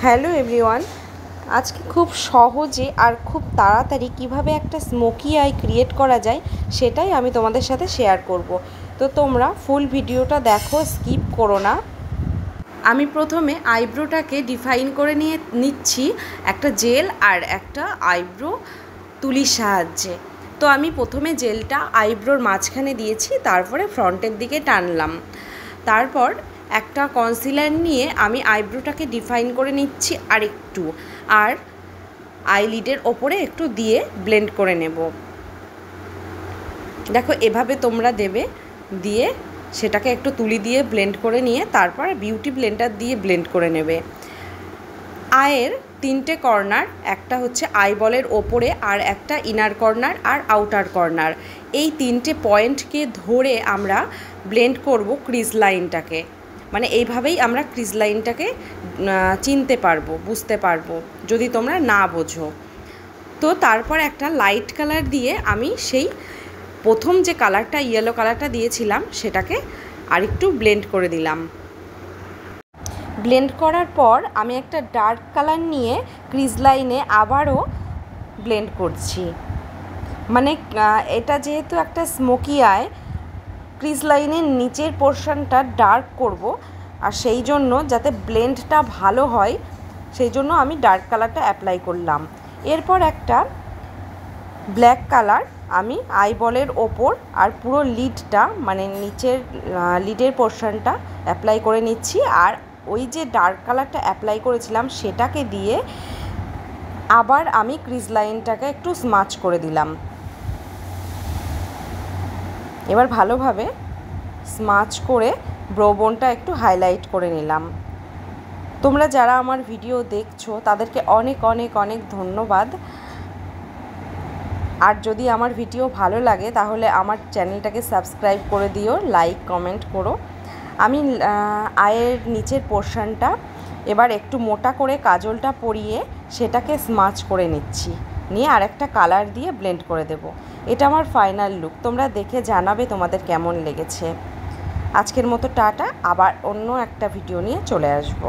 Hello everyone, আজকে খুব সহজে আর খুব তাড়াতাড়ি কিভাবে একটা স্মোকি আই ক্রিয়েট করা যায় সেটাই আমি তোমাদের সাথে শেয়ার করব। তো তোমরা ফুল ভিডিওটা দেখো, স্কিপ করো না। আমি প্রথমে আইব্রোটাকে ডিফাইন করে নিচ্ছি একটা জেল আর একটা আইব্রো তুলির সাহায্যে। তো আমি প্রথমে জেলটা আইব্রোর মাঝখানে দিয়েছি, তারপরে ফ্রন্টের দিকে টানলাম। তারপর একটা কনসিলার নিয়ে আমি আইব্রোটাকে ডিফাইন করে নিচ্ছি আরেকটু, আর আইলিডের ওপরে একটু দিয়ে ব্লেন্ড করে নেব। দেখো এভাবে তোমরা দেবে, দিয়ে সেটাকে একটু তুলি দিয়ে ব্লেন্ড করে নিয়ে তারপর বিউটি ব্লেন্ডার দিয়ে ব্লেন্ড করে নেবে। আয়ের তিনটে কর্নার, একটা হচ্ছে আইবলের ওপরে, আর একটা ইনার কর্নার আর আউটার কর্নার, এই তিনটে পয়েন্টকে ধরে আমরা ব্লেন্ড করব ক্রিজ লাইনটাকে। মানে এইভাবেই আমরা ক্রিজ লাইনটাকে চিনতে পারবো, বুঝতে পারবো যদি তোমরা না বোঝো। তো তারপর একটা লাইট কালার দিয়ে আমি সেই প্রথম যে কালারটা ইয়েলো কালারটা দিয়েছিলাম সেটাকে আরেকটু ব্লেন্ড করে দিলাম। ব্লেন্ড করার পর আমি একটা ডার্ক কালার নিয়ে ক্রিজ লাইনে আবারও ব্লেন্ড করছি। মানে এটা যেহেতু একটা স্মোকি আই, ক্রিজ লাইনের নিচের পোর্শনটা ডার্ক করব, আর সেই জন্য যাতে ব্লেন্ডটা ভালো হয় সেই জন্য আমি ডার্ক কালারটা অ্যাপ্লাই করলাম। এরপর একটা ব্ল্যাক কালার আমি আইবলের ওপর আর পুরো লিডটা, মানে নিচের লিডের পোর্শনটা অ্যাপ্লাই করে নিচ্ছি, আর ওই যে ডার্ক কালারটা অ্যাপ্লাই করেছিলাম সেটাকে দিয়ে আবার আমি ক্রিজ লাইনটাকে একটু স্মাচ করে দিলাম। এবার ভালোভাবে স্মাচ করে ব্রোবোনটা একটু হাইলাইট করে নিলাম। তোমরা যারা আমার ভিডিও দেখছো তাদেরকে অনেক অনেক অনেক ধন্যবাদ। আর যদি আমার ভিডিও ভালো লাগে তাহলে আমার চ্যানেলটাকে সাবস্ক্রাইব করে দিও, লাইক কমেন্ট করো। আমি আয়ের নিচের পোর্শনটা এবার একটু মোটা করে কাজলটা পরিয়ে সেটাকে স্মাচ করে নিচ্ছি, নিয়ে আরেকটা কালার দিয়ে ব্লেন্ড করে দেব। এটা আমার ফাইনাল লুক, তোমরা দেখে জানাবে তোমাদের কেমন লেগেছে। আজকের মতো টাটা, আবার অন্য একটা ভিডিও নিয়ে চলে আসবো।